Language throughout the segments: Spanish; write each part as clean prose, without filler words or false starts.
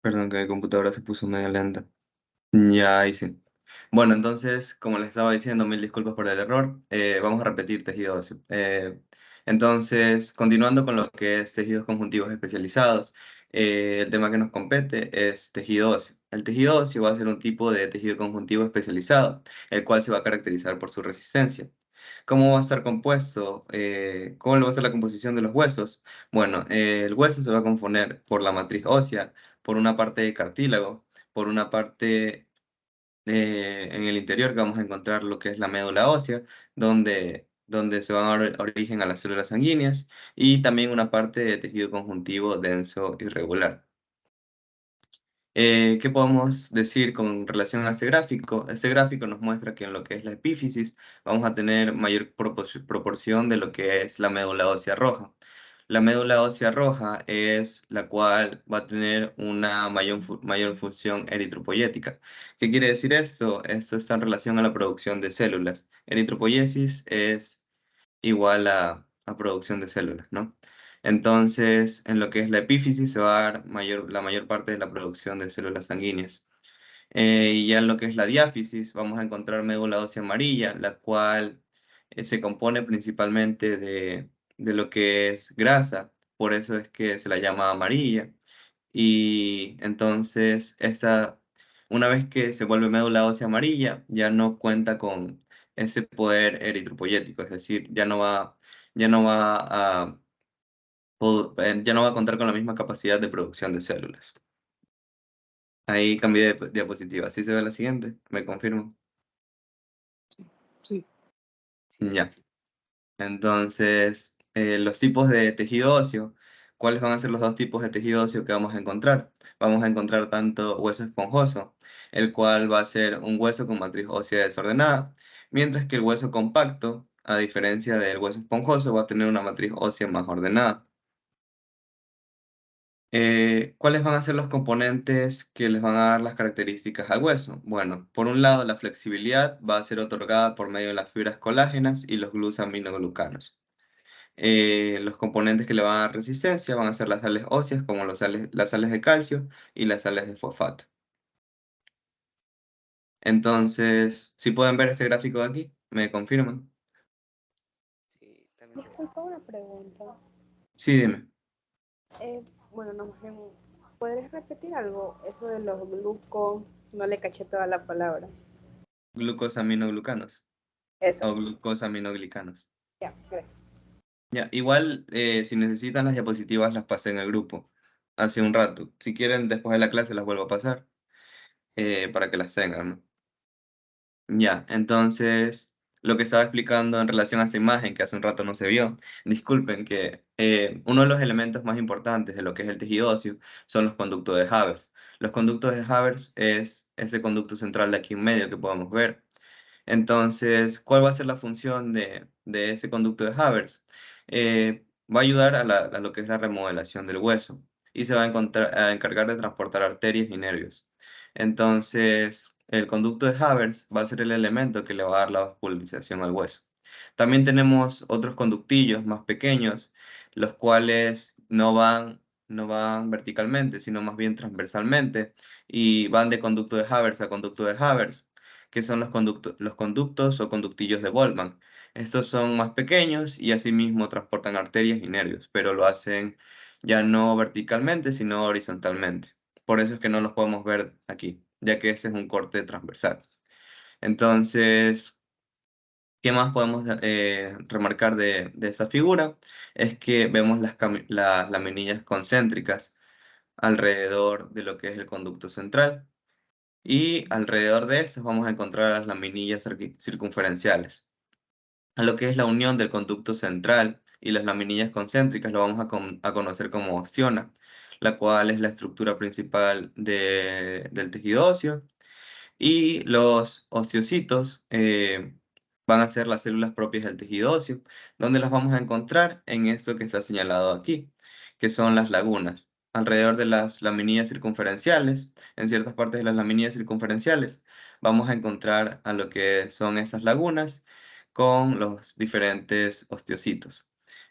Perdón, que mi computadora se puso medio lenta. Ya, ahí sí. Bueno, entonces, como les estaba diciendo, mil disculpas por el error. Vamos a repetir tejido óseo. Entonces, continuando con lo que es tejidos conjuntivos especializados, el tema que nos compete es tejido óseo. El tejido óseo va a ser un tipo de tejido conjuntivo especializado, el cual se va a caracterizar por su resistencia. ¿Cómo va a estar compuesto? ¿Cómo va a ser la composición de los huesos? Bueno, el hueso se va a componer por la matriz ósea, por una parte de cartílago, por una parte en el interior que vamos a encontrar lo que es la médula ósea, donde se van a dar origen a las células sanguíneas, y también una parte de tejido conjuntivo denso irregular. ¿Qué podemos decir con relación a este gráfico? Este gráfico nos muestra que en lo que es la epífisis vamos a tener mayor proporción de lo que es la médula ósea roja. La médula ósea roja es la cual va a tener una mayor función eritropoyética. ¿Qué quiere decir esto? Esto está en relación a la producción de células. Eritropoyesis es igual a producción de células, ¿no? Entonces, en lo que es la epífisis se va a dar la mayor parte de la producción de células sanguíneas. Y ya en lo que es la diáfisis, vamos a encontrar médula ósea amarilla, la cual se compone principalmente de lo que es grasa, por eso es que se la llama amarilla. Y entonces, una vez que se vuelve médula ósea amarilla, ya no cuenta con ese poder eritropoyético, es decir, ya no va ya no va a contar con la misma capacidad de producción de células. Ahí cambié de diapositiva. ¿Sí se ve la siguiente? ¿Me confirmo? Sí, sí, Ya. sí. Entonces, los tipos de tejido óseo, ¿cuáles van a ser los dos tipos de tejido óseo que vamos a encontrar? Vamos a encontrar tanto hueso esponjoso, el cual va a ser un hueso con matriz ósea desordenada, mientras que el hueso compacto, a diferencia del hueso esponjoso, va a tener una matriz ósea más ordenada. ¿Cuáles van a ser los componentes que les van a dar las características al hueso? Bueno, por un lado, la flexibilidad va a ser otorgada por medio de las fibras colágenas y los glucosaminoglucanos. Los componentes que le van a dar resistencia van a ser las sales óseas, como las sales de calcio y las sales de fosfato. Entonces, si pueden ver este gráfico de aquí, ¿me confirman? Sí, también se ve. Disculpa una pregunta. Sí, dime. Bueno, ¿podrías repetir algo? Eso de los glucos, no le caché toda la palabra. Glucosaminoglucanos Eso, o glucosaminoglicanos. ya, gracias. Ya, igual, si necesitan las diapositivas, las pasé en el grupo hace un rato. Si quieren, después de la clase las vuelvo a pasar para que las tengan, ¿no? Ya, entonces, lo que estaba explicando en relación a esa imagen que hace un rato no se vio, disculpen que uno de los elementos más importantes de lo que es el tejido óseo son los conductos de Havers. Los conductos de Havers es ese conducto central de aquí en medio que podemos ver. Entonces, ¿cuál va a ser la función de ese conducto de Havers? Va a ayudar a lo que es la remodelación del hueso y se va a encargar de transportar arterias y nervios. Entonces, el conducto de Havers va a ser el elemento que le va a dar la vascularización al hueso. También tenemos otros conductillos más pequeños, los cuales no van verticalmente, sino más bien transversalmente, y van de conducto de Havers a conducto de Havers, que son los conductos o conductillos de Boltzmann. Estos son más pequeños y asimismo transportan arterias y nervios, pero lo hacen ya no verticalmente, sino horizontalmente. Por eso es que no los podemos ver aquí, ya que este es un corte transversal. Entonces, ¿qué más podemos remarcar de esta figura? Es que vemos las laminillas concéntricas alrededor de lo que es el conducto central. Y alrededor de estas vamos a encontrar las laminillas circunferenciales. A lo que es la unión del conducto central y las laminillas concéntricas lo vamos a conocer como ostiona, la cual es la estructura principal del tejido óseo. Y los osteocitos van a ser las células propias del tejido óseo, donde las vamos a encontrar en esto que está señalado aquí, que son las lagunas. Alrededor de las laminillas circunferenciales, en ciertas partes de las laminillas circunferenciales, vamos a encontrar a lo que son esas lagunas con los diferentes osteocitos.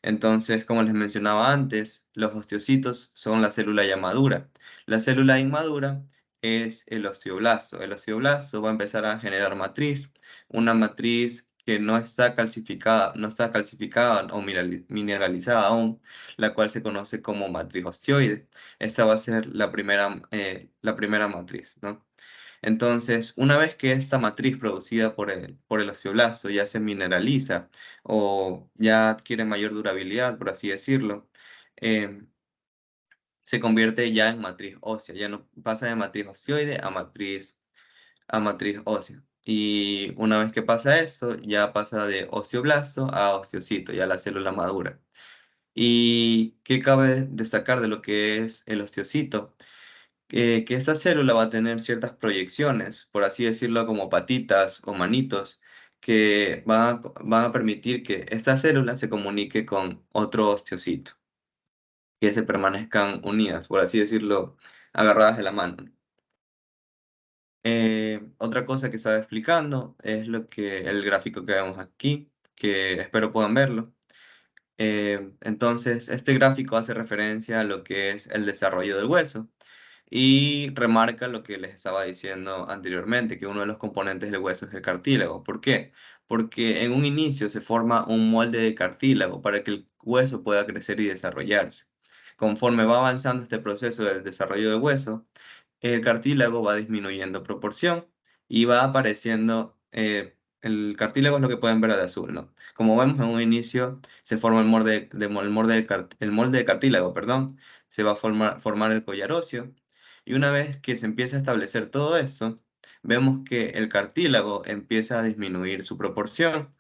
Entonces, como les mencionaba antes, los osteocitos son la célula ya madura. La célula inmadura es el osteoblasto. El osteoblasto va a empezar a generar matriz, una matriz que no está calcificada o mineralizada aún, la cual se conoce como matriz osteoide. Esta va a ser la primera matriz, ¿no? Entonces, una vez que esta matriz producida por el osteoblasto ya se mineraliza o ya adquiere mayor durabilidad, por así decirlo, em, se convierte ya en matriz ósea, ya no pasa de matriz osteoide a matriz ósea. Y una vez que pasa eso, ya pasa de osteoblasto a osteocito, ya la célula madura. ¿Y qué cabe destacar de lo que es el osteocito? Que esta célula va a tener ciertas proyecciones, por así decirlo, como patitas o manitos, que van a permitir que esta célula se comunique con otro osteocito, que se permanezcan unidas, por así decirlo, agarradas de la mano. Otra cosa que estaba explicando es el gráfico que vemos aquí, que espero puedan verlo. Entonces, este gráfico hace referencia a lo que es el desarrollo del hueso. Y remarca lo que les estaba diciendo anteriormente, que uno de los componentes del hueso es el cartílago. ¿Por qué? Porque en un inicio se forma un molde de cartílago para que el hueso pueda crecer y desarrollarse. Conforme va avanzando este proceso del desarrollo del hueso, el cartílago va disminuyendo proporción y va apareciendo, el cartílago es lo que pueden ver de azul, ¿no? Como vemos en un inicio se forma el molde de cartílago, perdón, se va a formar el collar óseo y una vez que se empieza a establecer todo eso, vemos que el cartílago empieza a disminuir su proporción,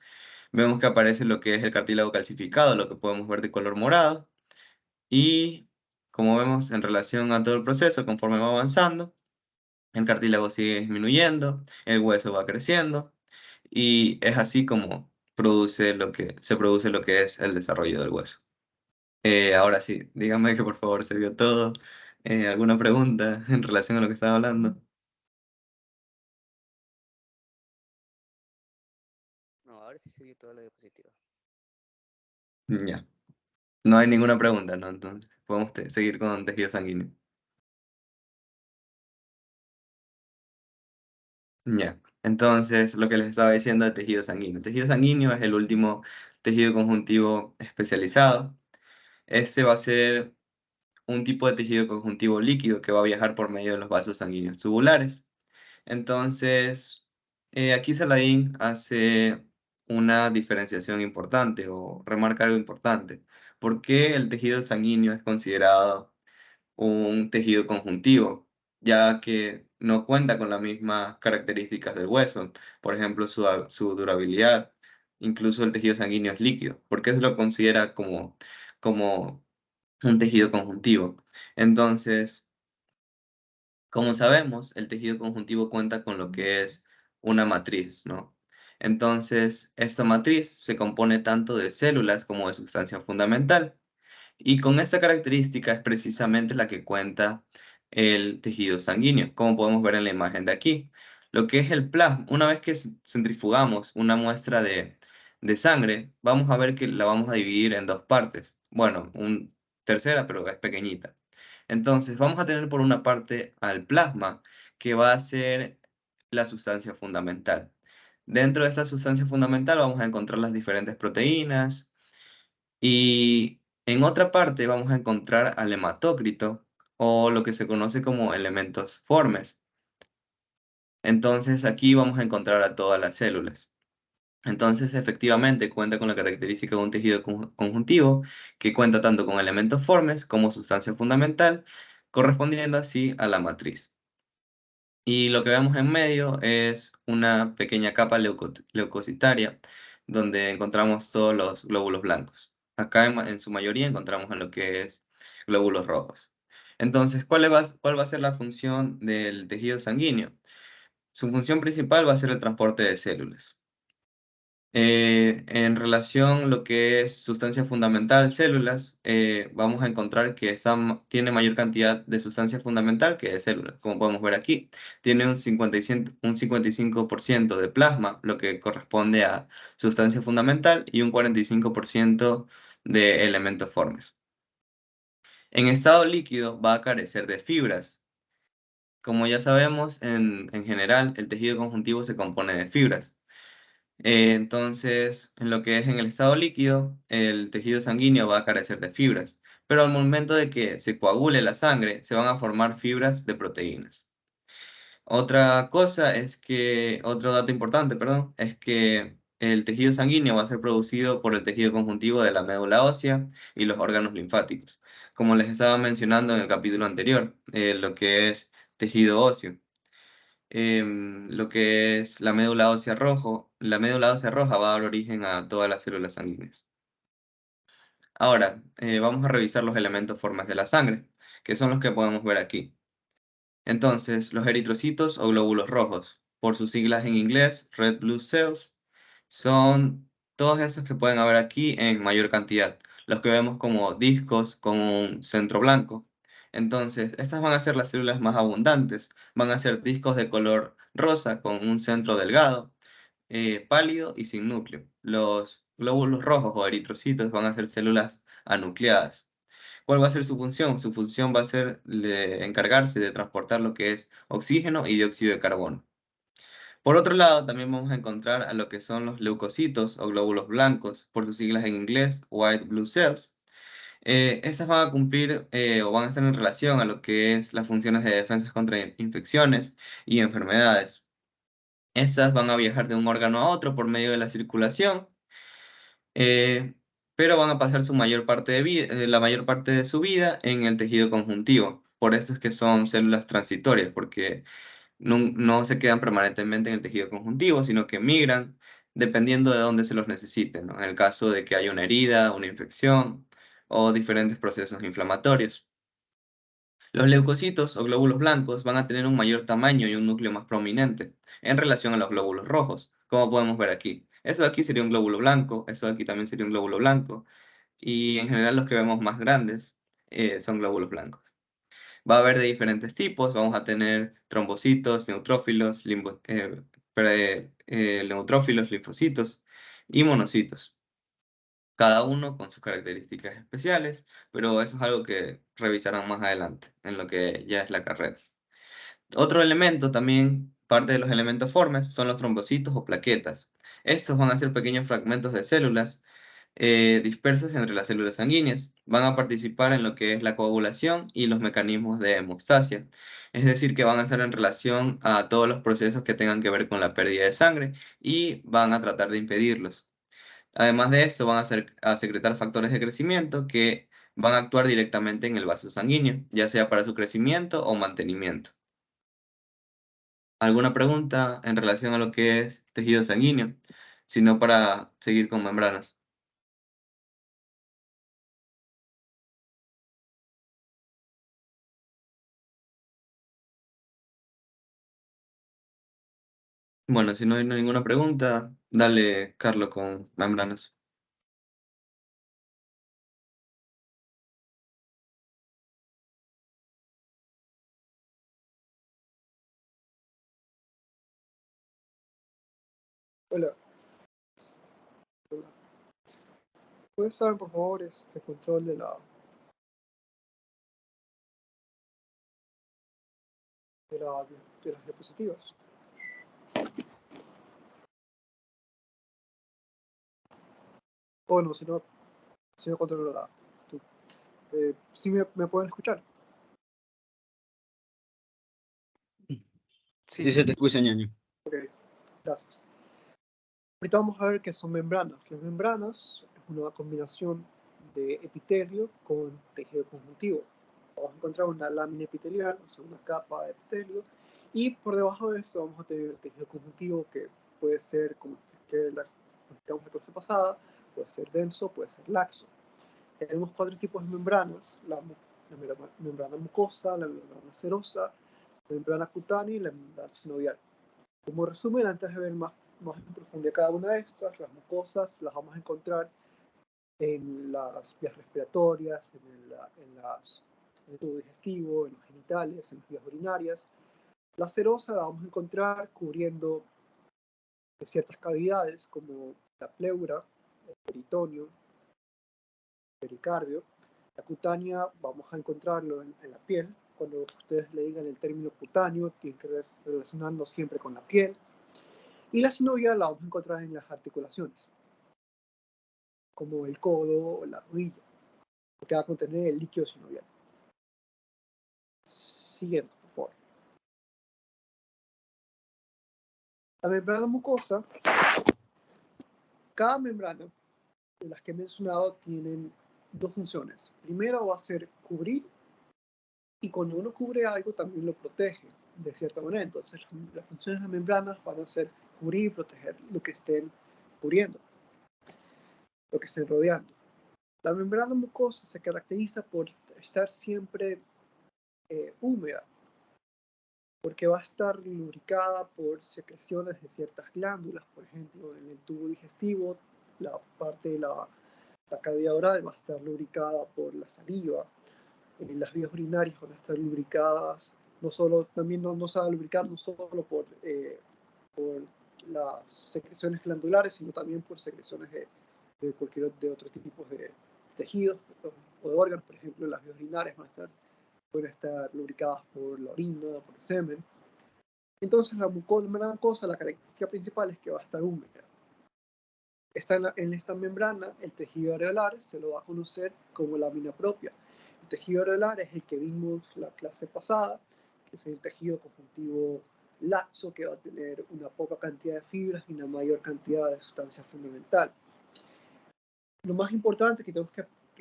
vemos que aparece lo que es el cartílago calcificado, lo que podemos ver de color morado y como vemos en relación a todo el proceso, conforme va avanzando, el cartílago sigue disminuyendo, el hueso va creciendo y es así como se produce lo que es el desarrollo del hueso. Ahora sí, dígame que por favor se vio todo. ¿Alguna pregunta en relación a lo que estaba hablando? No, ahora sí se vio toda la diapositiva. Ya. No hay ninguna pregunta, ¿no? Entonces, podemos seguir con tejido sanguíneo. Ya. Entonces, lo que les estaba diciendo de tejido sanguíneo. Tejido sanguíneo es el último tejido conjuntivo especializado. Este va a ser un tipo de tejido conjuntivo líquido que va a viajar por medio de los vasos sanguíneos tubulares. Entonces, aquí Saladin hace una diferenciación importante o remarca algo importante. ¿Por qué el tejido sanguíneo es considerado un tejido conjuntivo? Ya que no cuenta con las mismas características del hueso, por ejemplo, su durabilidad. Incluso el tejido sanguíneo es líquido. ¿Por qué se lo considera como un tejido conjuntivo? Entonces, como sabemos, el tejido conjuntivo cuenta con lo que es una matriz, ¿no? Entonces, esta matriz se compone tanto de células como de sustancia fundamental. Y con esta característica es precisamente la que cuenta el tejido sanguíneo, como podemos ver en la imagen de aquí. Lo que es el plasma, una vez que centrifugamos una muestra de sangre, vamos a ver que la vamos a dividir en dos partes. Bueno, una tercera, pero es pequeñita. Entonces, vamos a tener por una parte al plasma, que va a ser la sustancia fundamental. Dentro de esta sustancia fundamental vamos a encontrar las diferentes proteínas, y en otra parte vamos a encontrar al hematócrito o lo que se conoce como elementos formes. Entonces aquí vamos a encontrar a todas las células. Entonces efectivamente cuenta con la característica de un tejido conjuntivo que cuenta tanto con elementos formes como sustancia fundamental, correspondiendo así a la matriz. Y lo que vemos en medio es una pequeña capa leucocitaria, donde encontramos todos los glóbulos blancos. Acá en su mayoría encontramos en lo que es glóbulos rojos. Entonces, ¿cuál va a ser la función del tejido sanguíneo? Su función principal va a ser el transporte de células. En relación a lo que es sustancia fundamental, células, vamos a encontrar que tiene mayor cantidad de sustancia fundamental que de células, como podemos ver aquí. Tiene un 55% de plasma, lo que corresponde a sustancia fundamental, y un 45% de elementos formes. En estado líquido va a carecer de fibras. Como ya sabemos, en general el tejido conjuntivo se compone de fibras. Entonces, en lo que es en el estado líquido, el tejido sanguíneo va a carecer de fibras, pero al momento de que se coagule la sangre, se van a formar fibras de proteínas. Otra cosa es que, otro dato importante, perdón, es que el tejido sanguíneo va a ser producido por el tejido conjuntivo de la médula ósea y los órganos linfáticos. Como les estaba mencionando en el capítulo anterior, lo que es tejido óseo. Lo que es la médula ósea roja va a dar origen a todas las células sanguíneas. Ahora, vamos a revisar los elementos formes de la sangre, que son los que podemos ver aquí. Entonces, los eritrocitos o glóbulos rojos, por sus siglas en inglés, Red Blood Cells, son todos esos que pueden haber aquí en mayor cantidad, los que vemos como discos con un centro blanco. Entonces, estas van a ser las células más abundantes, van a ser discos de color rosa con un centro delgado, pálido y sin núcleo. Los glóbulos rojos o eritrocitos van a ser células anucleadas. ¿Cuál va a ser su función? Su función va a ser encargarse de transportar lo que es oxígeno y dióxido de carbono. Por otro lado, también vamos a encontrar a lo que son los leucocitos o glóbulos blancos, por sus siglas en inglés, White Blood Cells. Estas van a cumplir o van a estar en relación a lo que es las funciones de defensa contra infecciones y enfermedades. Estas van a viajar de un órgano a otro por medio de la circulación, eh, pero van a pasar su mayor parte de la mayor parte de su vida en el tejido conjuntivo. Por eso es que son células transitorias, porque no se quedan permanentemente en el tejido conjuntivo, sino que migran dependiendo de dónde se los necesiten, ¿no? En el caso de que haya una herida, una infección o diferentes procesos inflamatorios. Los leucocitos o glóbulos blancos van a tener un mayor tamaño y un núcleo más prominente en relación a los glóbulos rojos, como podemos ver aquí. Eso de aquí sería un glóbulo blanco, eso de aquí también sería un glóbulo blanco, y en general los que vemos más grandes son glóbulos blancos. Va a haber de diferentes tipos, vamos a tener trombocitos, neutrófilos, neutrófilos, linfocitos y monocitos, cada uno con sus características especiales, pero eso es algo que revisarán más adelante en lo que ya es la carrera. Otro elemento también, parte de los elementos formes, son los trombocitos o plaquetas. Estos van a ser pequeños fragmentos de células dispersas entre las células sanguíneas. Van a participar en lo que es la coagulación y los mecanismos de hemostasia. Es decir, que van a ser en relación a todos los procesos que tengan que ver con la pérdida de sangre y van a tratar de impedirlos. Además de esto, van a secretar factores de crecimiento que van a actuar directamente en el vaso sanguíneo, ya sea para su crecimiento o mantenimiento. ¿Alguna pregunta en relación a lo que es tejido sanguíneo? Si no, para seguir con membranas. Bueno, si no hay ninguna pregunta, dale, Carlos, con membranas. Hola, hola. ¿Puedes saber, por favor, este control de, la, de las diapositivas? Bueno, si no controlo tú. ¿Sí me pueden escuchar? Sí, Sí se te escucha, ñaño. Ok, gracias. Ahorita vamos a ver qué son membranas. Las membranas es una combinación de epitelio con tejido conjuntivo. Vamos a encontrar una lámina epitelial, o sea, una capa de epitelio, y por debajo de esto vamos a tener el tejido conjuntivo, que puede ser, como explicamos en la clase pasada, puede ser denso, puede ser laxo. Tenemos 4 tipos de membranas: la membrana mucosa, la membrana serosa, la membrana cutánea y la membrana sinovial. Como resumen, antes de ver más en profundidad cada una de estas, las mucosas las vamos a encontrar en las vías respiratorias, en el tubo digestivo, en los genitales, en las vías urinarias. La serosa la vamos a encontrar cubriendo ciertas cavidades como la pleura, el peritoneo, pericardio. La cutánea vamos a encontrarlo en la piel. Cuando ustedes le digan el término cutáneo, tienen que relacionarlo siempre con la piel. Y la sinovial la vamos a encontrar en las articulaciones, como el codo o la rodilla, que va a contener el líquido sinovial. Siguiente, por favor. La membrana mucosa, cada membrana de las que he mencionado tienen dos funciones. Primero va a ser cubrir, y cuando uno cubre algo también lo protege de cierta manera. Entonces las funciones de las membranas van a ser cubrir y proteger lo que estén cubriendo, lo que estén rodeando. La membrana mucosa se caracteriza por estar siempre húmeda, porque va a estar lubricada por secreciones de ciertas glándulas. Por ejemplo, en el tubo digestivo, la parte de la cavidad oral va a estar lubricada por la saliva. Las vías urinarias van a estar lubricadas, también no se va a lubricar no solo por las secreciones glandulares, sino también por secreciones de cualquier de otro tipo de tejidos o de órganos. Por ejemplo, las vías urinarias pueden estar lubricadas por la orina, por el semen. Entonces la membrana mucosa, la característica principal es que va a estar húmeda. En esta membrana, el tejido areolar se lo va a conocer como lámina propia. El tejido areolar es el que vimos la clase pasada, que es el tejido conjuntivo laxo, que va a tener una poca cantidad de fibras y una mayor cantidad de sustancia fundamental. Lo más importante que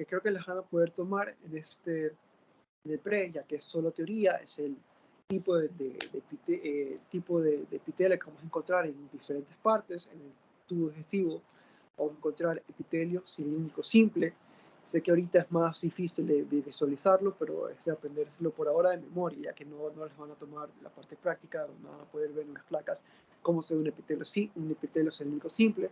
creo que les van a poder tomar en el pre, ya que es solo teoría, es el tipo de epitelio que vamos a encontrar en diferentes partes. En el tubo digestivo vamos a encontrar epitelio cilíndrico simple. Sé que ahorita es más difícil de visualizarlo, pero es de aprendérselo por ahora de memoria, ya que no les van a tomar la parte práctica, no van a poder ver en las placas cómo se ve un epitelio cilíndrico simple,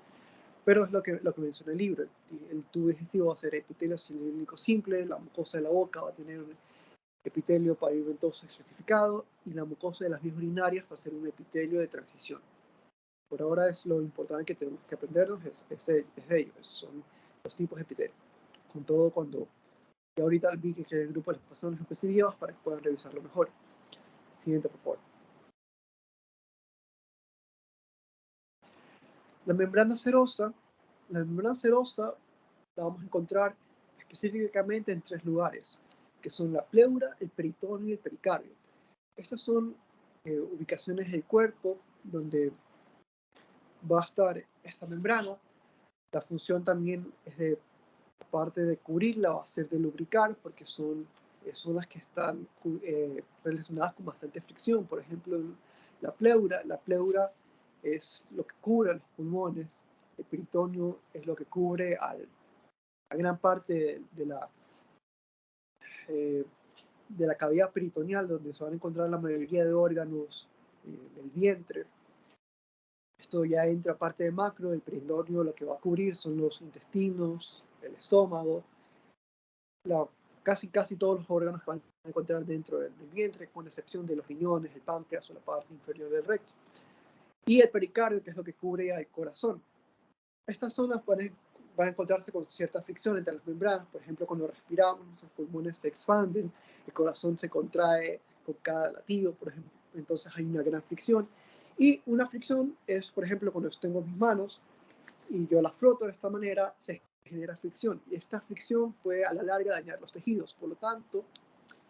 pero es lo que menciona el libro. El tubo digestivo va a ser epitelio cilíndrico simple, la mucosa de la boca va a tener un epitelio pavimentoso estratificado, y la mucosa de las vías urinarias va a ser un epitelio de transición. Por ahora es lo importante que tenemos que aprendernos, es de ellos, son los tipos de epitelio. Con todo, y ahorita vi que el grupo les pasaron las especificadas para que puedan revisarlo mejor. Siguiente, por favor. La membrana serosa la vamos a encontrar específicamente en tres lugares, que son la pleura, el peritoneo y el pericardio. Estas son ubicaciones del cuerpo donde va a estar esta membrana. La función también es aparte de cubrirla, va a ser de lubricar, porque son las que están relacionadas con bastante fricción. Por ejemplo, la pleura es lo que cubre los pulmones, el peritoneo es lo que cubre a gran parte de la cavidad peritoneal, donde se van a encontrar la mayoría de órganos del vientre. Esto ya entra parte de macro. El peritoneo lo que va a cubrir son los intestinos, el estómago, casi todos los órganos que van a encontrar dentro del vientre, con excepción de los riñones, el páncreas o la parte inferior del recto. Y el pericardio, que es lo que cubre al corazón. Estas zonas van a encontrarse con cierta fricción entre las membranas. Por ejemplo, cuando respiramos, nuestros pulmones se expanden, el corazón se contrae con cada latido, por ejemplo. Entonces hay una gran fricción. Y una fricción es, por ejemplo, cuando yo tengo mis manos y yo las froto de esta manera, se genera fricción, y esta fricción puede a la larga dañar los tejidos. Por lo tanto,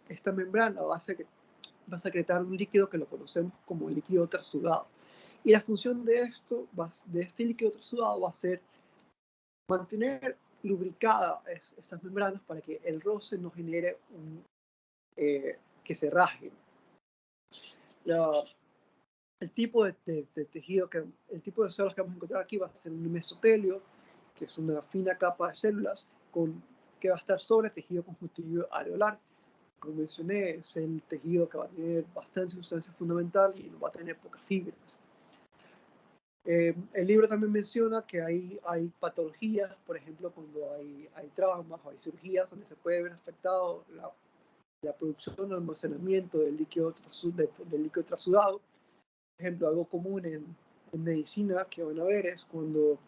esta membrana va a secretar un líquido que lo conocemos como líquido trasudado. Y la función de este líquido trasudado va a ser mantener lubricadas estas membranas para que el roce no genere que se rasguen. El tipo de tejido, el tipo de células que vamos a encontrar aquí va a ser un mesotelio, que es una fina capa de células que va a estar sobre el tejido conjuntivo areolar. Como mencioné, es el tejido que va a tener bastante sustancia fundamental y no va a tener pocas fibras. El libro también menciona que hay patologías, por ejemplo, cuando hay traumas o hay cirugías donde se puede ver afectado la producción o almacenamiento del líquido trasudado. Por ejemplo, algo común en medicina que van a ver es cuando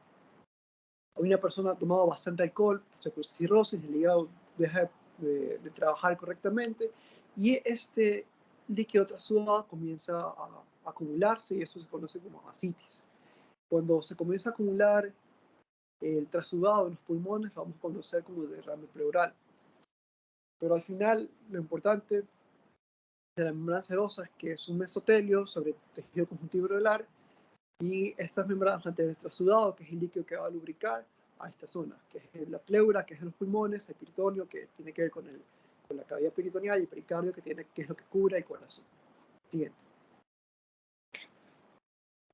una persona ha tomado bastante alcohol, se produce cirrosis, el hígado deja de trabajar correctamente y este líquido trasudado comienza a acumularse y eso se conoce como ascitis. Cuando se comienza a acumular el trasudado en los pulmones, lo vamos a conocer como derrame pleural. Pero al final, lo importante de la membrana serosa es que es un mesotelio sobre tejido conjuntivo alveolar y estas membranas van a tener el trasudado, que es el líquido que va a lubricar a esta zona, que es la pleura, que es de los pulmones, el peritoneo, que tiene que ver con la cavidad peritoneal, y el pericardio, que es lo que cubre el corazón. Siguiente.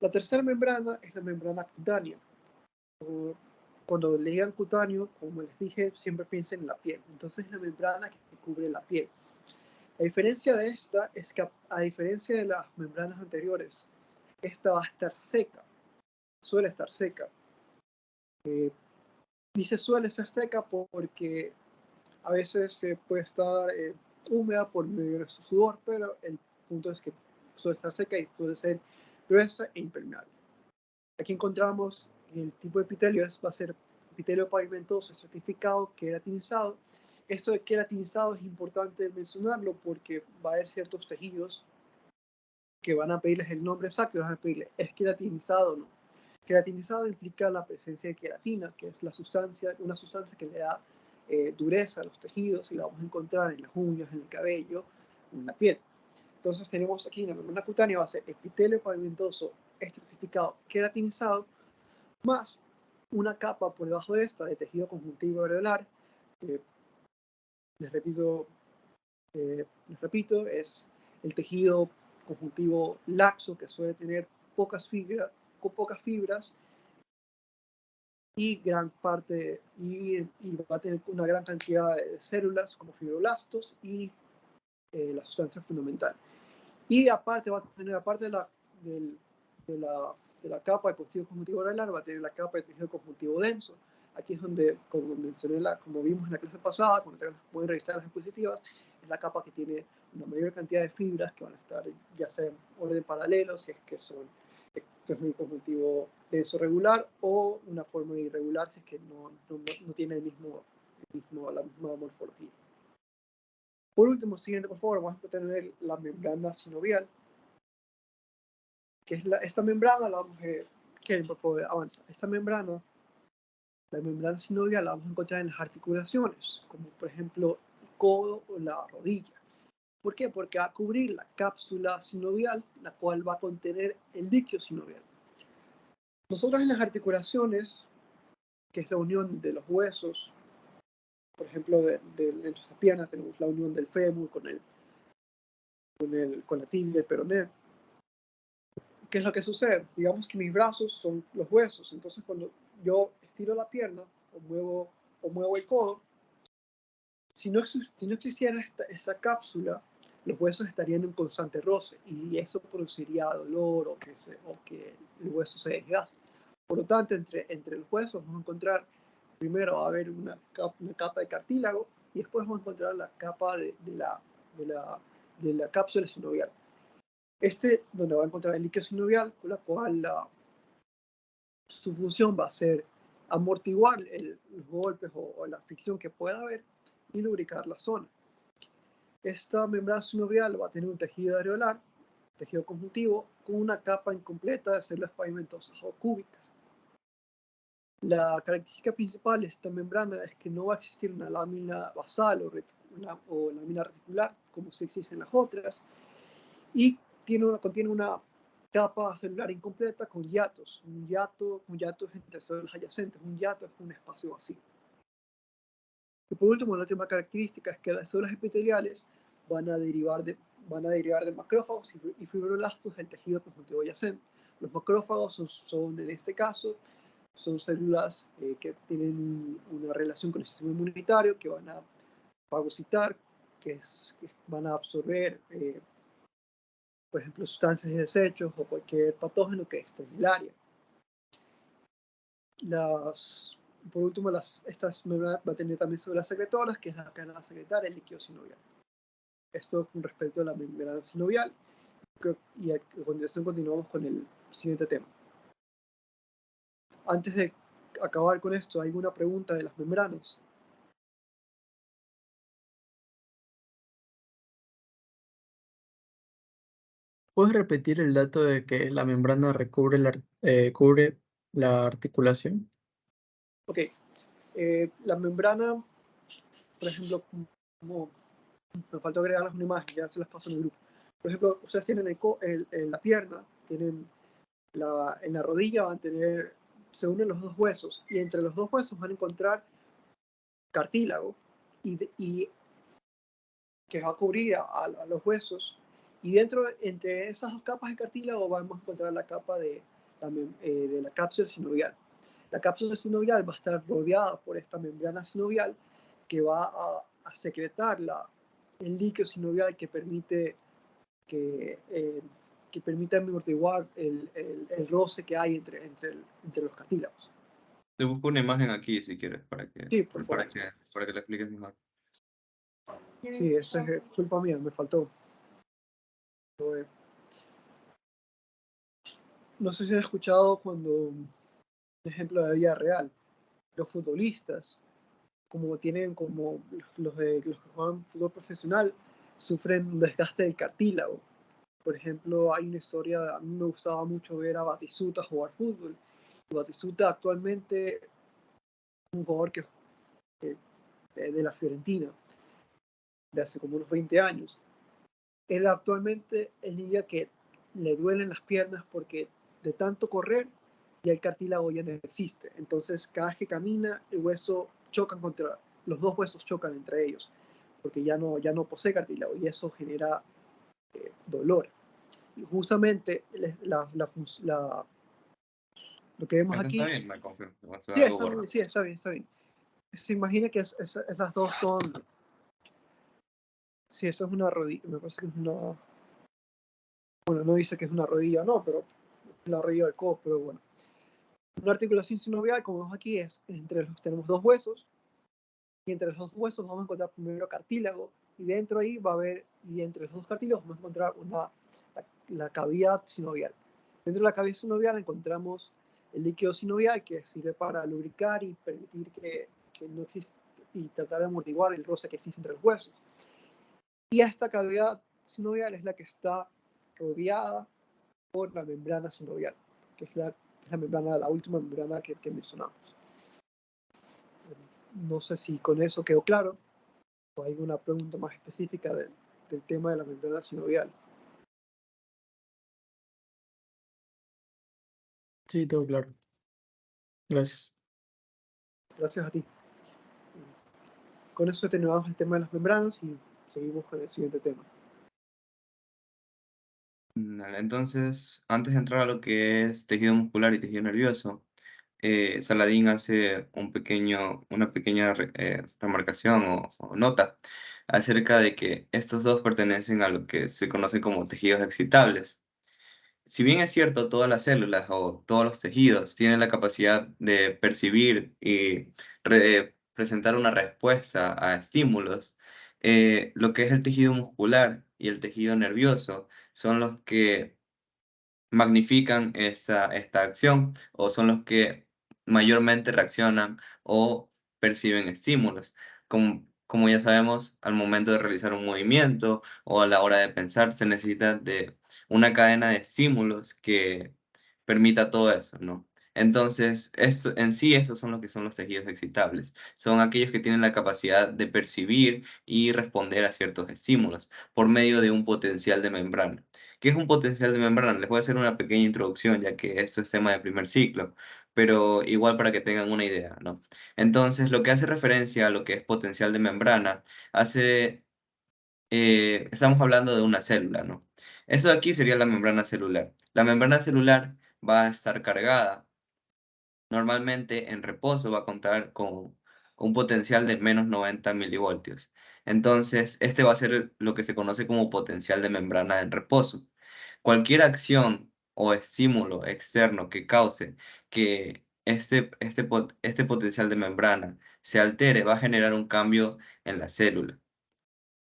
La tercera membrana es la membrana cutánea. Cuando le digan cutáneo, como les dije, siempre piensen en la piel. Entonces es la membrana que cubre la piel. La diferencia de esta es que, a diferencia de las membranas anteriores, esta va a estar seca, suele estar seca. Dice suele ser seca porque a veces se puede estar húmeda por medio de su sudor, pero el punto es que suele estar seca y suele ser gruesa e impermeable. Aquí encontramos el tipo de epitelio, va a ser epitelio pavimentoso estratificado, queratinizado. Esto de queratinizado es importante mencionarlo porque va a haber ciertos tejidos que van a pedirles el nombre exacto, van a pedirle, ¿es queratinizado o no? Queratinizado implica la presencia de queratina, que es una sustancia que le da dureza a los tejidos y la vamos a encontrar en las uñas, en el cabello, en la piel. Entonces tenemos aquí en la membrana cutánea va a ser epitelio pavimentoso estratificado, queratinizado, más una capa por debajo de esta de tejido conjuntivo alveolar. Les repito, es el tejido conjuntivo laxo que suele tener pocas fibras y gran parte y va a tener una gran cantidad de células como fibroblastos y la sustancia fundamental. Y aparte va a tener, aparte de la capa de tejido conjuntivo alveolar, va a tener la capa de tejido conjuntivo denso. Aquí es donde, como mencioné, como vimos en la clase pasada, cuando pueden revisar las diapositivas, es la capa que tiene una mayor cantidad de fibras que van a estar ya sea en orden paralelo, si es que son tejido conjuntivo denso regular, o una forma irregular si es que no tiene la misma morfología. Por último, siguiente, por favor, vamos a tener la membrana sinovial, que es esta membrana, la vamos a Kevin, por favor, avanza. Esta membrana, la membrana sinovial, la vamos a encontrar en las articulaciones, como por ejemplo el codo o la rodilla. ¿Por qué? Porque va a cubrir la cápsula sinovial, la cual va a contener el líquido sinovial. Nosotros en las articulaciones, que es la unión de los huesos, por ejemplo, de nuestras piernas tenemos la unión del fémur con la tibia y el peroné. ¿Qué es lo que sucede? Digamos que mis brazos son los huesos, entonces cuando yo estiro la pierna o muevo el codo, si no existiera esta cápsula, los huesos estarían en constante roce y eso produciría dolor o que el hueso se desgaste. Por lo tanto, entre los huesos vamos a encontrar, primero va a haber una capa de cartílago y después vamos a encontrar la capa de la cápsula sinovial. Donde va a encontrar el líquido sinovial, con la cual su función va a ser amortiguar los golpes o la fricción que pueda haber y lubricar la zona. Esta membrana sinovial va a tener un tejido areolar, tejido conjuntivo, con una capa incompleta de células pavimentosas o cúbicas. La característica principal de esta membrana es que no va a existir una lámina basal o lámina reticular, como sí existen las otras, y contiene una capa celular incompleta con hiatos. Un hiato es entre células adyacentes, un hiato es un espacio vacío. Y por último, la última característica es que las células epiteliales van a derivar de macrófagos y fibroblastos del tejido conjuntivo adyacente. Los macrófagos son en este caso, son células que tienen una relación con el sistema inmunitario, que van a fagocitar, que van a absorber, por ejemplo, sustancias y desechos o cualquier patógeno que esté en el área. Por último, estas membranas van a tener también células secretoras, que es la que van a secretar el líquido sinovial. Esto con respecto a la membrana sinovial. Y a continuación continuamos con el siguiente tema. Antes de acabar con esto, ¿hay alguna pregunta de las membranas? ¿Puedes repetir el dato de que la membrana cubre la articulación? Ok, la membrana, por ejemplo, como me faltó agregarles una imagen, ya se las paso en el grupo. Por ejemplo, ustedes tienen en la pierna, tienen en la rodilla van a tener, se unen los dos huesos y entre los dos huesos van a encontrar cartílago y que va a cubrir a los huesos y entre esas dos capas de cartílago vamos a encontrar la capa de la cápsula sinovial. La cápsula sinovial va a estar rodeada por esta membrana sinovial que va a secretar el líquido sinovial que permite amortiguar el roce que hay entre los cartílagos. Te busco una imagen aquí si quieres Sí, por favor. para que lo expliques mejor. Sí, esa es culpa mía, me faltó. No sé si has escuchado un ejemplo de la vida real. Los futbolistas, como los que juegan fútbol profesional, sufren un desgaste del cartílago. Por ejemplo, hay una historia, a mí me gustaba mucho ver a Batistuta jugar fútbol. Y Batistuta actualmente es un jugador de la Fiorentina, de hace como unos 20 años. Él actualmente es niño que le duelen las piernas porque de tanto correr ya el cartílago ya no existe. Entonces, cada vez que camina, los dos huesos chocan entre ellos, porque ya no posee cartílago y eso genera dolor. Y justamente lo que vemos Eso aquí... está bien, me confirmo. Sí, está bien, sí, está bien, está bien. Se imagina que las dos son... Sí, eso es una rodilla, me parece que es una... Bueno, no dice que es una rodilla, no, pero es la rodilla del codo, pero bueno. Una articulación sinovial, como vemos aquí, tenemos dos huesos, y entre los dos huesos vamos a encontrar primero cartílago, y entre los dos cartílagos vamos a encontrar la cavidad sinovial. Dentro de la cavidad sinovial encontramos el líquido sinovial, que sirve para lubricar y permitir que no exista, y tratar de amortiguar el roce que existe entre los huesos. Y esta cavidad sinovial es la que está rodeada por la membrana sinovial, que es la última membrana que mencionamos. No sé si con eso quedó claro o hay una pregunta más específica del tema de la membrana sinovial. Sí, todo claro. Gracias. Gracias a ti. Con eso terminamos el tema de las membranas y seguimos con el siguiente tema. Vale, entonces, antes de entrar a lo que es tejido muscular y tejido nervioso, Saladín hace una pequeña remarcación o nota acerca de que estos dos pertenecen a lo que se conoce como tejidos excitables. Si bien es cierto, todas las células o todos los tejidos tienen la capacidad de percibir y presentar una respuesta a estímulos, lo que es el tejido muscular y el tejido nervioso son los que magnifican esta acción o son los que mayormente reaccionan o perciben estímulos. Como ya sabemos, al momento de realizar un movimiento o a la hora de pensar, se necesita de una cadena de estímulos que permita todo eso, ¿no? Entonces, en sí, estos son los que son los tejidos excitables. Son aquellos que tienen la capacidad de percibir y responder a ciertos estímulos por medio de un potencial de membrana. ¿Qué es un potencial de membrana? Les voy a hacer una pequeña introducción, ya que esto es tema de primer ciclo, pero igual para que tengan una idea, ¿no? Entonces, lo que hace referencia a lo que es potencial de membrana, estamos hablando de una célula, ¿no? Eso de aquí sería la membrana celular. La membrana celular va a estar cargada. Normalmente en reposo va a contar con un potencial de menos 90 milivoltios. Entonces, este va a ser lo que se conoce como potencial de membrana en reposo. Cualquier acción o estímulo externo que cause que este potencial de membrana se altere va a generar un cambio en la célula,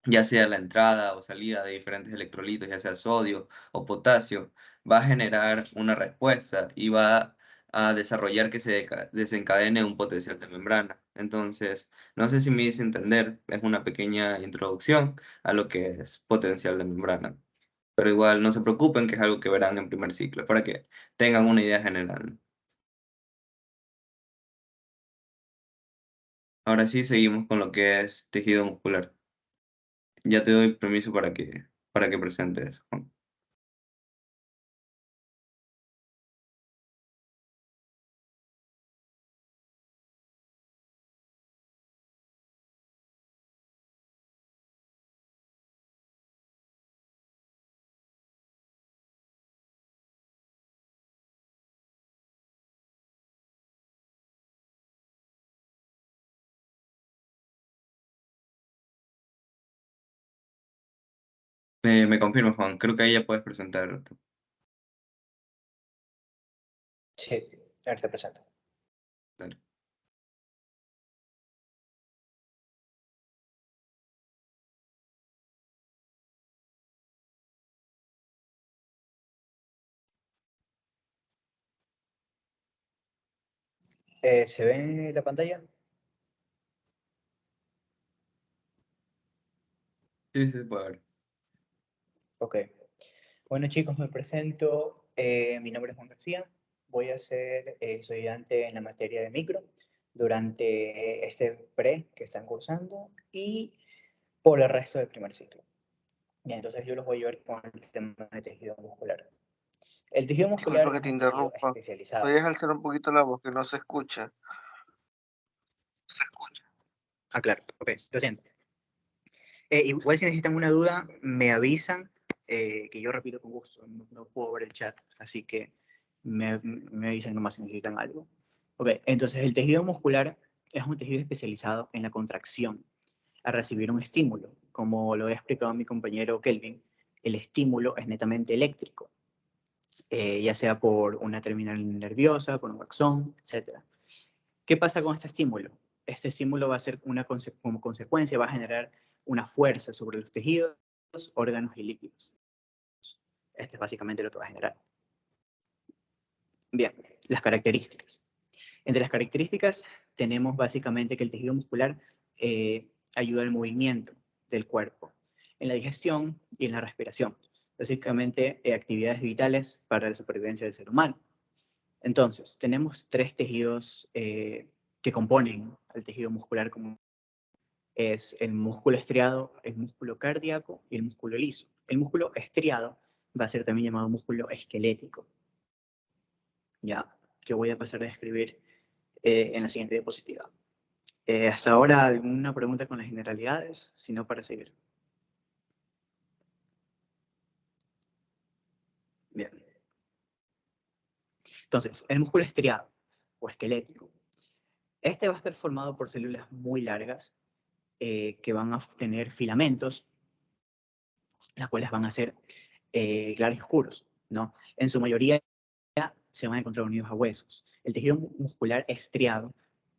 ya sea la entrada o salida de diferentes electrolitos, ya sea sodio o potasio, va a generar una respuesta y va a desarrollar que se desencadene un potencial de membrana. Entonces, no sé si me hice entender, es una pequeña introducción a lo que es potencial de membrana. Pero igual no se preocupen, que es algo que verán en primer ciclo, para que tengan una idea general. Ahora sí, seguimos con lo que es tejido muscular. Ya te doy permiso para que presentes, Juan. Me confirma, Juan. Creo que ahí ya puedes presentar. Sí, ahorita presento. Dale. ¿Se ve en la pantalla? Sí, se puede ver. Ok. Bueno, chicos, me presento. Mi nombre es Juan García. Voy a ser estudiante en la materia de micro durante este pre que están cursando y por el resto del primer ciclo. Y entonces yo los voy a ver con el tema de tejido muscular. El tejido muscular Disculpa que es te un tejido interrumpa. especializado. ¿Podrías alzar un poquito la voz que no se escucha? Ah, claro. Ok, lo siento. Igual si necesitan una duda, me avisan, que yo repito con gusto. No puedo ver el chat, así que me avisan nomás si necesitan algo. Ok, entonces el tejido muscular es un tejido especializado en la contracción a recibir un estímulo. Como lo ha explicado mi compañero Kelvin, el estímulo es netamente eléctrico, ya sea por una terminal nerviosa, por un axón, etc. ¿Qué pasa con este estímulo? Este estímulo va a ser como consecuencia, va a generar una fuerza sobre los tejidos, órganos y líquidos. Esto es básicamente lo que va a generar. Bien, las características. Entre las características tenemos básicamente que el tejido muscular ayuda al movimiento del cuerpo, en la digestión y en la respiración. Básicamente, actividades vitales para la supervivencia del ser humano. Entonces, tenemos tres tejidos que componen el tejido muscular, como es el músculo estriado, el músculo cardíaco y el músculo liso. El músculo estriado va a ser también llamado músculo esquelético, ya, que voy a pasar a describir en la siguiente diapositiva. Hasta ahora, ¿alguna pregunta con las generalidades? Si no, para seguir. Bien. Entonces, el músculo estriado o esquelético. Este va a estar formado por células muy largas que van a tener filamentos, las cuales van a ser claros y oscuros, ¿no? En su mayoría se van a encontrar unidos a huesos. El tejido muscular estriado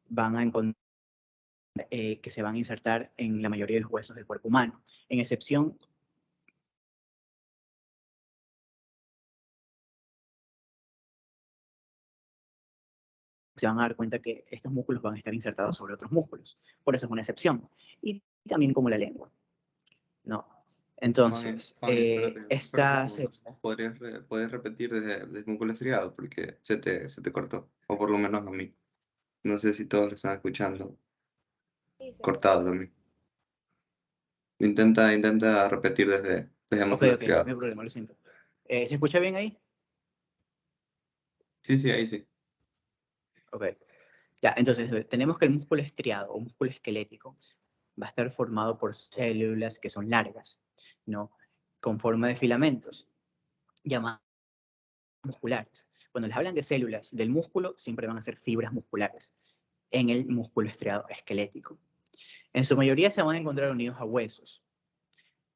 van a encontrar que se van a insertar en la mayoría de los huesos del cuerpo humano, en excepción se van a dar cuenta que estos músculos van a estar insertados sobre otros músculos. Por eso es una excepción. Y también como la lengua, ¿no? Entonces, Juan, espérate, estas... ¿Podrías repetir desde el músculo estriado? Porque se te cortó, o por lo menos a mí. No sé si todos lo están escuchando. Sí, se Cortado también. Intenta repetir desde el Ok, músculo ok, no hay estriado. problema, lo siento. ¿Se escucha bien ahí? Sí, ahí sí. Ok. Ya, entonces tenemos que el músculo estriado o músculo esquelético va a estar formado por células que son largas, ¿no? Con forma de filamentos, llamadas musculares. Cuando les hablan de células del músculo, siempre van a ser fibras musculares en el músculo estriado esquelético. En su mayoría se van a encontrar unidos a huesos.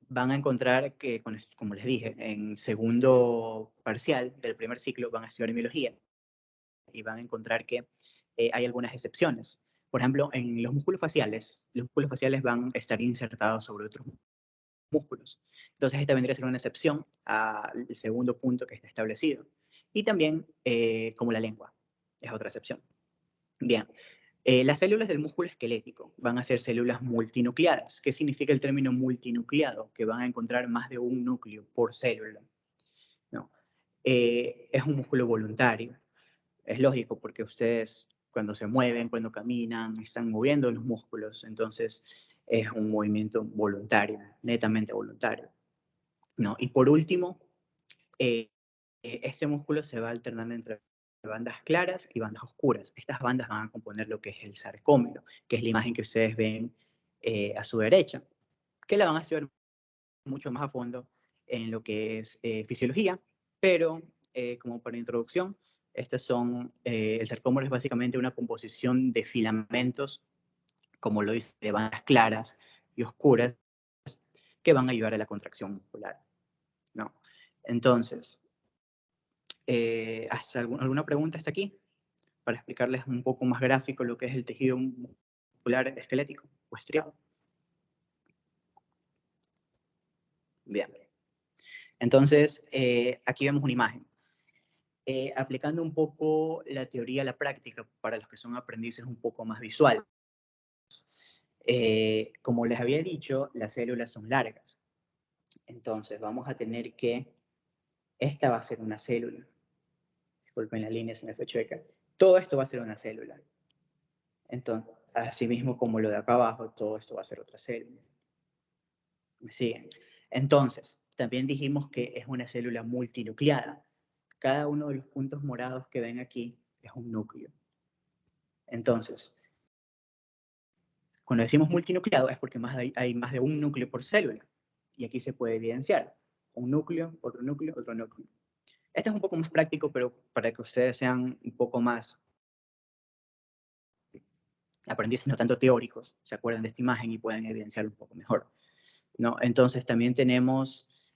Van a encontrar que, como les dije, en segundo parcial del primer ciclo van a estudiar biología y van a encontrar que hay algunas excepciones. Por ejemplo, en los músculos faciales van a estar insertados sobre otros músculos. Entonces, esta vendría a ser una excepción al segundo punto que está establecido. Y también como la lengua. es otra excepción. Bien, las células del músculo esquelético van a ser células multinucleadas. ¿Qué significa el término multinucleado? Que van a encontrar más de un núcleo por célula, ¿no? Es un músculo voluntario. Es lógico porque ustedes cuando se mueven, cuando caminan, están moviendo los músculos, entonces es un movimiento voluntario, netamente voluntario, ¿no? Y por último, este músculo se va alternando entre bandas claras y bandas oscuras. Estas bandas van a componer lo que es el sarcómero, que es la imagen que ustedes ven a su derecha, que la van a estudiar mucho más a fondo en lo que es fisiología, pero como para introducción, el sarcómero es básicamente una composición de filamentos, como lo dice, de bandas claras y oscuras, que van a ayudar a la contracción muscular, ¿no? Entonces, ¿alguna pregunta hasta aquí? Para explicarles un poco más gráfico lo que es el tejido muscular esquelético o estriado. Bien. Entonces, aquí vemos una imagen. Aplicando un poco la teoría a la práctica para los que son aprendices un poco más visuales. Como les había dicho, las células son largas. Entonces, vamos a tener que... Esta va a ser una célula. Disculpen, la línea se me fue chueca. Todo esto va a ser una célula. Entonces, así mismo como lo de acá abajo, todo esto va a ser otra célula. ¿Me siguen? Entonces, también dijimos que es una célula multinucleada. Cada uno de los puntos morados que ven aquí es un núcleo. Entonces, cuando decimos multinucleado es porque hay más de un núcleo por célula. Y aquí se puede evidenciar un núcleo, otro núcleo, otro núcleo. Este es un poco más práctico, pero para que ustedes sean un poco más aprendices, no tanto teóricos, se acuerdan de esta imagen y pueden evidenciarlo un poco mejor, ¿no? Entonces también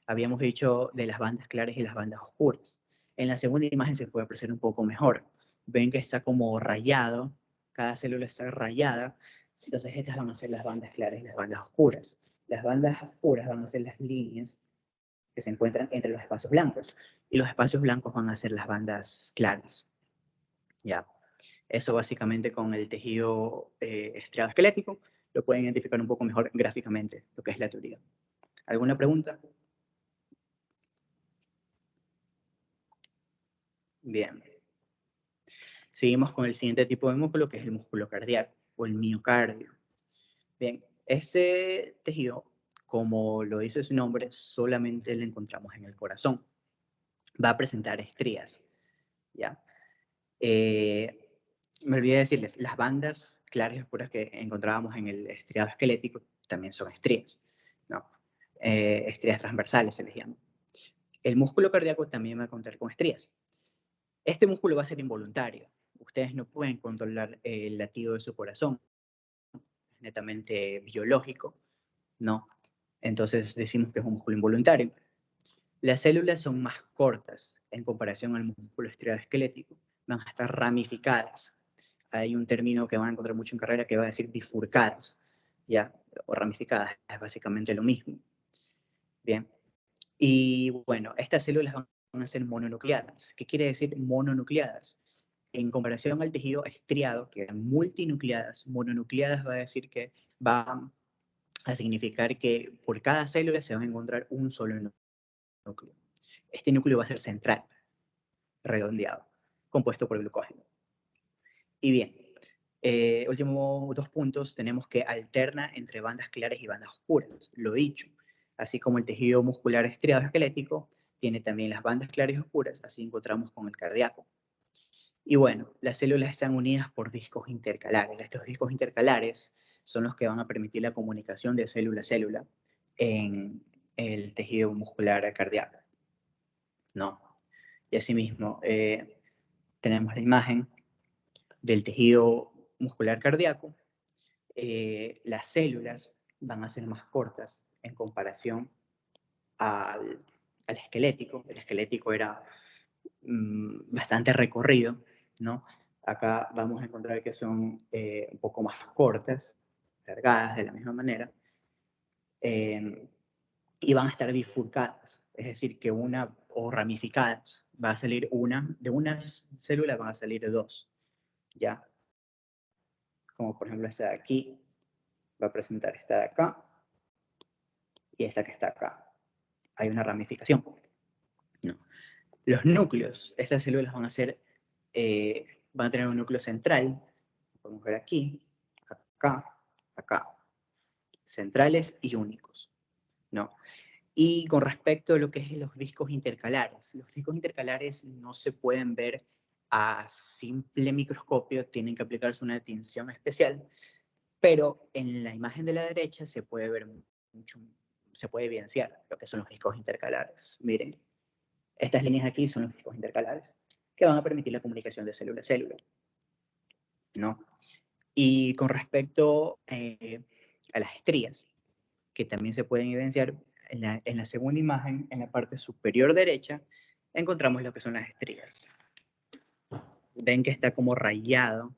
habíamos dicho de las bandas claras y las bandas oscuras. En la segunda imagen se puede apreciar un poco mejor. Ven que está como rayado, cada célula está rayada, entonces estas van a ser las bandas claras y las bandas oscuras. Las bandas oscuras van a ser las líneas que se encuentran entre los espacios blancos, y los espacios blancos van a ser las bandas claras. Ya. Eso básicamente con el tejido estriado esquelético lo pueden identificar un poco mejor gráficamente, lo que es la teoría. ¿Alguna pregunta? Bien. Seguimos con el siguiente tipo de músculo, que es el músculo cardíaco o el miocardio. Bien, este tejido, como lo dice su nombre, solamente lo encontramos en el corazón. Va a presentar estrías, ¿ya? Me olvidé decirles, las bandas claras y oscuras que encontrábamos en el estriado esquelético también son estrías, ¿no? Estrías transversales se les llama. El músculo cardíaco también va a contar con estrías. Este músculo va a ser involuntario. Ustedes no pueden controlar el latido de su corazón. Es netamente biológico, ¿no? Entonces decimos que es un músculo involuntario. Las células son más cortas en comparación al músculo estriado esquelético. Van a estar ramificadas. Hay un término que van a encontrar mucho en carrera que va a decir bifurcadas, ¿ya? O ramificadas, es básicamente lo mismo. Bien. Y bueno, estas células van a ser mononucleadas. ¿Qué quiere decir mononucleadas? En comparación al tejido estriado, que eran multinucleadas, mononucleadas va a decir que va a significar que por cada célula se va a encontrar un solo núcleo. Este núcleo va a ser central, redondeado, compuesto por glucógeno. Y bien, últimos 2 puntos, tenemos que alterna entre bandas claras y bandas oscuras, lo dicho. Así como el tejido muscular estriado esquelético tiene también las bandas claras y oscuras, así encontramos con el cardíaco. Y bueno, las células están unidas por discos intercalares. Estos discos intercalares son los que van a permitir la comunicación de célula a célula en el tejido muscular cardíaco, ¿no? Y asimismo, tenemos la imagen del tejido muscular cardíaco. Las células van a ser más cortas en comparación al esquelético. El esquelético era bastante recorrido, ¿no? Acá vamos a encontrar que son un poco más cortas, cargadas de la misma manera, y van a estar bifurcadas, es decir, que o ramificadas, va a salir de unas células van a salir 2, ¿ya? Como por ejemplo esta de aquí, va a presentar esta de acá y esta que está acá. Hay una ramificación. ¿No? Los núcleos, estas células van a tener un núcleo central, podemos ver aquí, acá, acá, centrales y únicos, ¿no? Y con respecto a lo que es los discos intercalares no se pueden ver a simple microscopio, tienen que aplicarse una tinción especial, pero en la imagen de la derecha se puede ver mucho, se puede evidenciar lo que son los discos intercalares. Miren, estas líneas aquí son los discos intercalares que van a permitir la comunicación de célula a célula, ¿no? Y con respecto a las estrías, que también se pueden evidenciar en la segunda imagen, en la parte superior derecha, encontramos lo que son las estrías. Ven que está como rayado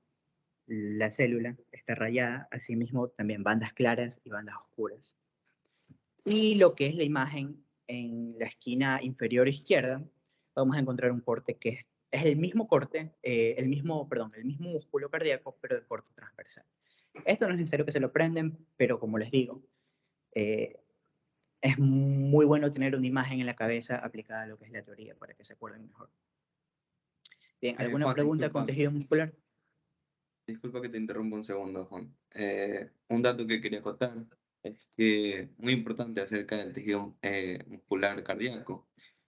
la célula, está rayada, asimismo también bandas claras y bandas oscuras. Y lo que es la imagen en la esquina inferior izquierda, vamos a encontrar un corte que es el mismo corte, el mismo músculo cardíaco, pero de corte transversal. Esto no es necesario que se lo aprendan, pero como les digo, es muy bueno tener una imagen en la cabeza aplicada a lo que es la teoría para que se acuerden mejor. Bien, ¿alguna Juan, pregunta con tejido muscular? disculpa que te interrumpa un segundo, Juan. Un dato que quería acotar es que, muy importante acerca del tejido muscular cardíaco,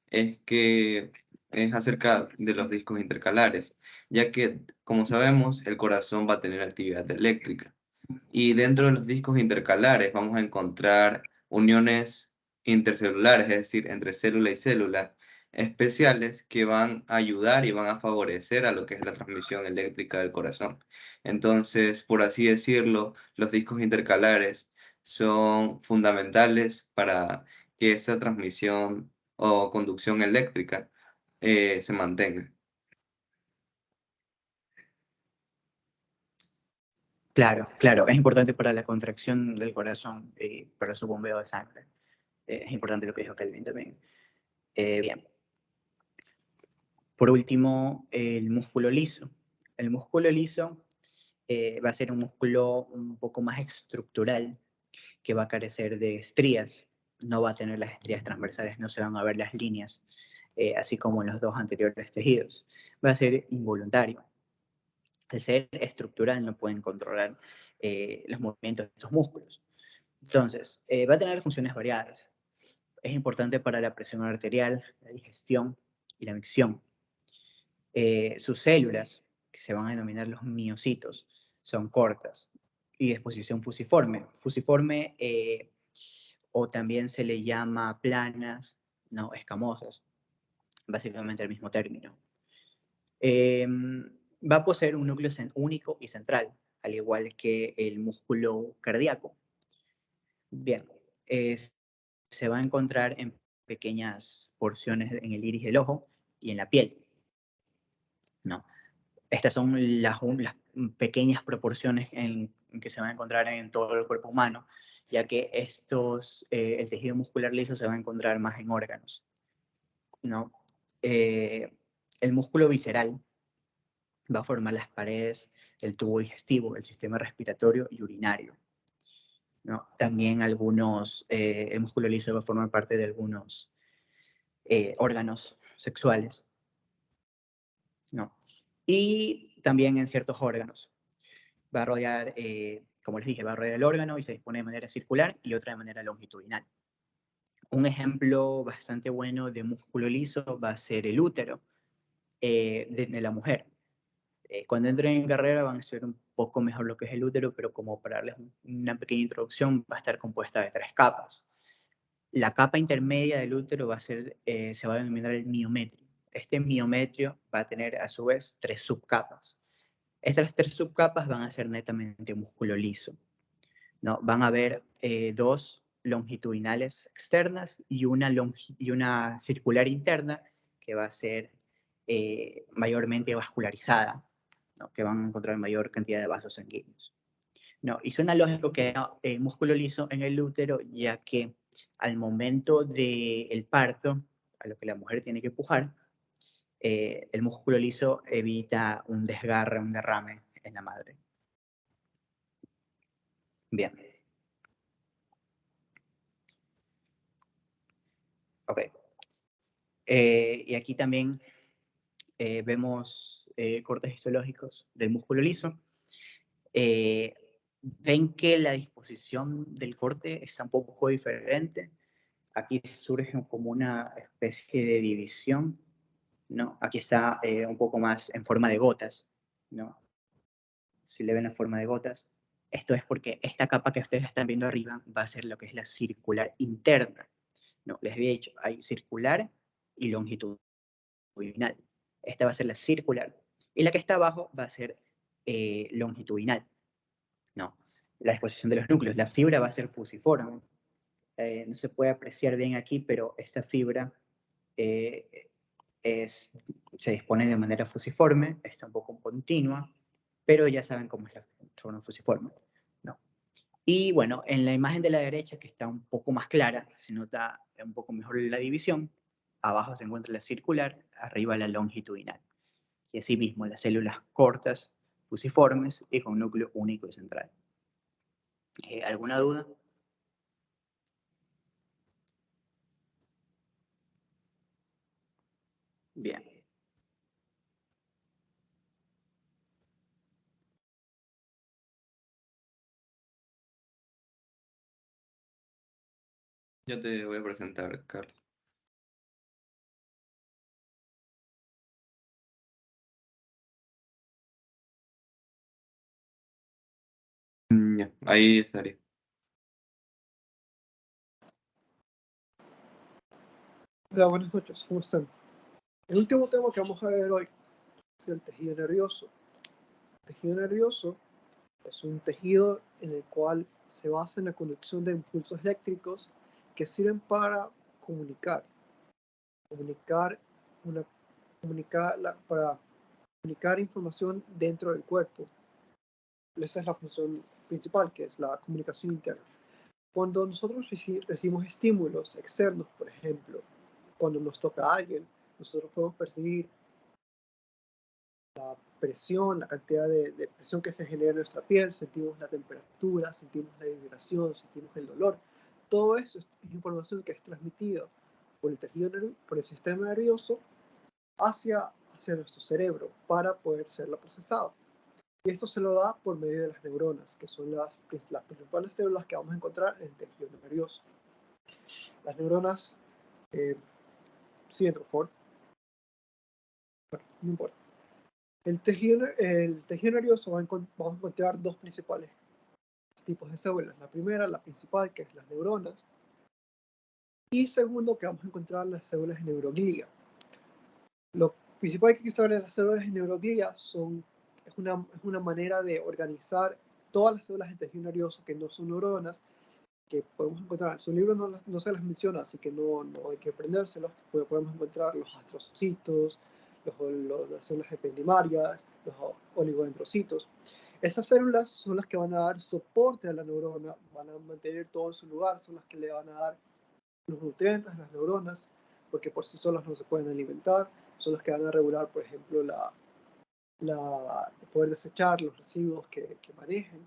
es que es acerca de los discos intercalares, ya que, como sabemos, el corazón va a tener actividad eléctrica. Y dentro de los discos intercalares vamos a encontrar uniones intercelulares, es decir, entre célula y célula, especiales que van a ayudar y van a favorecer a lo que es la transmisión eléctrica del corazón. Entonces, por así decirlo, los discos intercalares son fundamentales para que esa transmisión o conducción eléctrica se mantenga. Claro, claro, es importante para la contracción del corazón, para su bombeo de sangre. Es importante lo que dijo Kelvin también. Bien. Por último, el músculo liso. El músculo liso va a ser un músculo un poco más estructural, que va a carecer de estrías. No va a tener las estrías transversales, no se van a ver las líneas, así como en los dos anteriores tejidos. Va a ser involuntario. Al ser estructural no pueden controlar los movimientos de estos músculos. Entonces, va a tener funciones variadas. Es importante para la presión arterial, la digestión y la micción. Sus células, que se van a denominar los miocitos, son cortas y de exposición fusiforme. Fusiforme o también se le llama planas, no, escamosas, básicamente el mismo término. Va a poseer un núcleo único y central, al igual que el músculo cardíaco. Bien, se va a encontrar en pequeñas porciones en el iris del ojo y en la piel. No. Estas son las pequeñas proporciones en que se van a encontrar en todo el cuerpo humano, ya que el tejido muscular liso se va a encontrar más en órganos, ¿no? El músculo visceral va a formar las paredes del tubo digestivo, el sistema respiratorio y urinario, ¿no? También el músculo liso va a formar parte de algunos órganos sexuales, ¿no? Y también en ciertos órganos. Va a rodear, como les dije, va a rodear el órgano y se dispone de manera circular y otra de manera longitudinal. Un ejemplo bastante bueno de músculo liso va a ser el útero de la mujer. Cuando entren en carrera van a estudiar un poco mejor lo que es el útero, pero como para darles una pequeña introducción, va a estar compuesta de 3 capas. La capa intermedia del útero se va a denominar el miometrio. Este miometrio va a tener a su vez 3 subcapas. Estas 3 subcapas van a ser netamente músculo liso, ¿no? Van a haber 2 longitudinales externas y una circular interna que va a ser mayormente vascularizada, ¿no? Que van a encontrar mayor cantidad de vasos sanguíneos. No, y suena lógico que haya músculo liso en el útero, ya que al momento del parto, a lo que la mujer tiene que pujar, el músculo liso evita un desgarre, un derrame en la madre. Bien. Ok. Y aquí también vemos cortes histológicos del músculo liso. Ven que la disposición del corte está un poco diferente. Aquí surge como una especie de división, ¿no? Aquí está un poco más en forma de gotas, ¿no? Si le ven la forma de gotas. Esto es porque esta capa que ustedes están viendo arriba va a ser lo que es la circular interna. No, les había dicho, hay circular y longitudinal. Esta va a ser la circular. Y la que está abajo va a ser longitudinal. No, la disposición de los núcleos. La fibra va a ser fusiforme. No se puede apreciar bien aquí, pero esta fibra se dispone de manera fusiforme, está un poco continua, pero ya saben cómo es la forma fusiforme, ¿no? Y bueno, en la imagen de la derecha, que está un poco más clara, se nota un poco mejor la división. Abajo se encuentra la circular, arriba la longitudinal. Y así mismo las células cortas, fusiformes y con núcleo único y central. ¿Alguna duda? Bien. Yo te voy a presentar, Carlos. Ya, ahí estaría. Hola, buenas noches, ¿cómo están? El último tema que vamos a ver hoy es el tejido nervioso. El tejido nervioso es un tejido en el cual se basa en la conducción de impulsos eléctricos que sirven para comunicar, para comunicar información dentro del cuerpo. Esa es la función principal, que es la comunicación interna. Cuando nosotros recibimos estímulos externos, por ejemplo, cuando nos toca a alguien, nosotros podemos percibir la presión, la cantidad de presión que se genera en nuestra piel, sentimos la temperatura, sentimos la vibración, sentimos el dolor. Todo eso es información que es transmitida por el tejido por el sistema nervioso hacia nuestro cerebro para poder serlo procesado. Y esto se lo da por medio de las neuronas, que son las principales células que vamos a encontrar en el tejido nervioso. Las neuronas, sí, por favor. Bueno, no importa. El tejido nervioso vamos a encontrar dos principales tipos de células. La primera, la principal, que es las neuronas. Y segundo, que vamos a encontrar las células de neuroglía. Lo principal que hay que saber de las células de neuroglía es una manera de organizar todas las células del tejido nervioso que no son neuronas, que podemos encontrar. En su libro no se las menciona, así que no hay que aprendérselos. Podemos encontrar los astrocitos, las células ependimarias, los oligodendrocitos. Esas células son las que van a dar soporte a la neurona, van a mantener todo en su lugar, son las que le van a dar los nutrientes a las neuronas, porque por sí solas no se pueden alimentar, son las que van a regular, por ejemplo, poder desechar los residuos que manejen.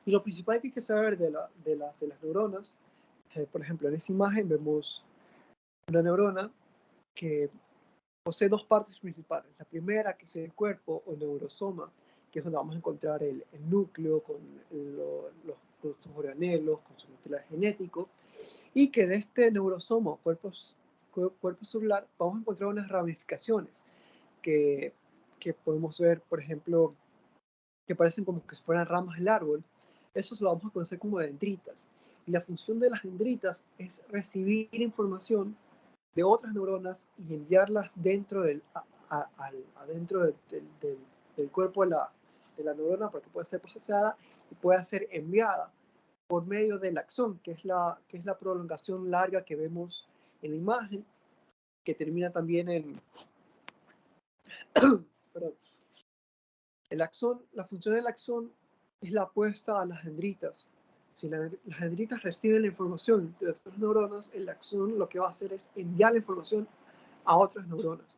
Y lo principal que hay que saber de las neuronas, por ejemplo, en esta imagen vemos una neurona que posee dos partes principales. La primera, que es el cuerpo o neurosoma, que es donde vamos a encontrar el núcleo con sus organelos, con su material genético, y que de este neurosoma, cuerpo celular, vamos a encontrar unas ramificaciones que podemos ver, por ejemplo, que parecen como que fueran ramas del árbol. Eso lo vamos a conocer como dendritas. Y la función de las dendritas es recibir información de otras neuronas y enviarlas dentro adentro del cuerpo de la neurona para que pueda ser procesada y pueda ser enviada por medio del axón, que es la prolongación larga que vemos en la imagen, que termina también en... perdón. El axón, la función del axón es la apuesta a las dendritas. Si las dendritas reciben la información de otras neuronas, el axón lo que va a hacer es enviar la información a otras neuronas.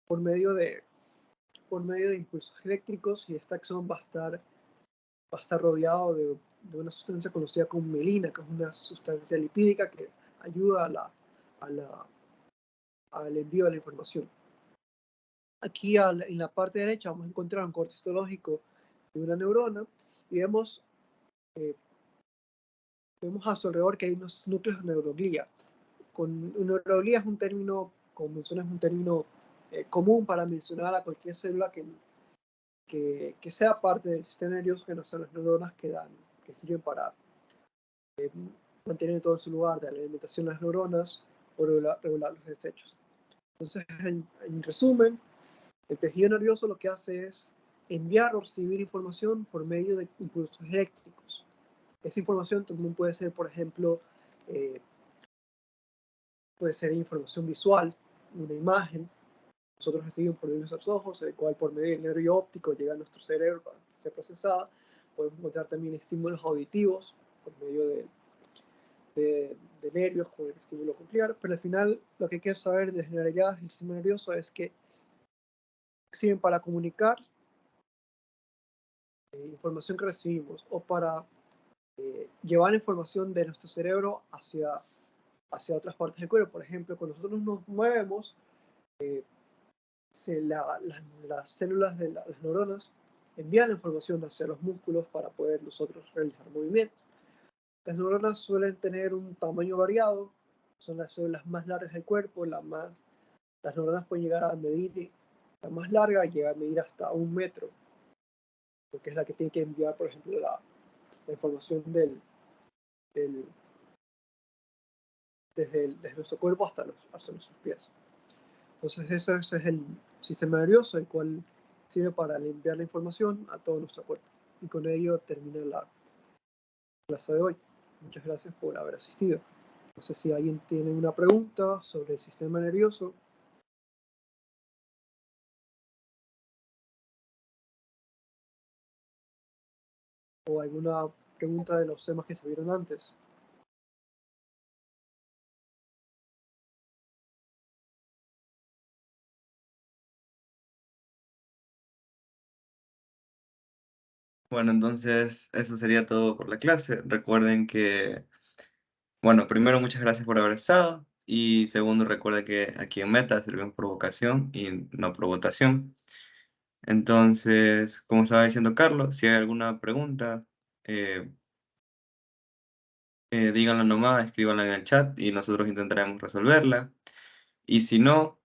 por medio de impulsos eléctricos, y este axón va a estar rodeado de una sustancia conocida como mielina, que es una sustancia lipídica que ayuda al envío de la información. Aquí en la parte derecha vamos a encontrar un corte histológico de una neurona y vemos a su alrededor que hay unos núcleos de neuroglía. Neuroglía es un término, como mencioné, es un término común para mencionar a cualquier célula que sea parte del sistema nervioso, que no son las neuronas que sirven para mantener todo en su lugar, de la alimentación de las neuronas o regular los desechos. Entonces, en resumen, el tejido nervioso lo que hace es enviar o recibir información por medio de impulsos eléctricos. Esa información también puede ser, por ejemplo, puede ser información visual, una imagen. Nosotros recibimos por medio de nuestros ojos, el cual por medio del nervio óptico llega a nuestro cerebro para ser procesada. Podemos encontrar también estímulos auditivos por medio de nervios con el estímulo coclear, pero al final lo que hay que saber de las generalidades del sistema nervioso es que sirven para comunicar información que recibimos o para llevar información de nuestro cerebro hacia otras partes del cuerpo. Por ejemplo, cuando nosotros nos movemos, las células de las neuronas envían la información hacia los músculos para poder nosotros realizar movimientos. Las neuronas suelen tener un tamaño variado, son las células más largas del cuerpo, las neuronas pueden llegar a medir, la más larga llega a medir hasta 1 metro, porque es la que tiene que enviar, por ejemplo, la información desde nuestro cuerpo hasta nuestros pies. Entonces ese es el sistema nervioso, el cual sirve para enviar la información a todo nuestro cuerpo. Y con ello termina la clase de hoy. Muchas gracias por haber asistido. No sé si alguien tiene una pregunta sobre el sistema nervioso. O alguna pregunta de los temas que se vieron antes. Bueno, entonces eso sería todo por la clase. Recuerden que, bueno, primero muchas gracias por haber estado y segundo recuerden que aquí en Meta servimos por vocación y no por votación. Entonces, como estaba diciendo Carlos, si hay alguna pregunta, díganlo nomás, escríbanla en el chat y nosotros intentaremos resolverla. Y si no,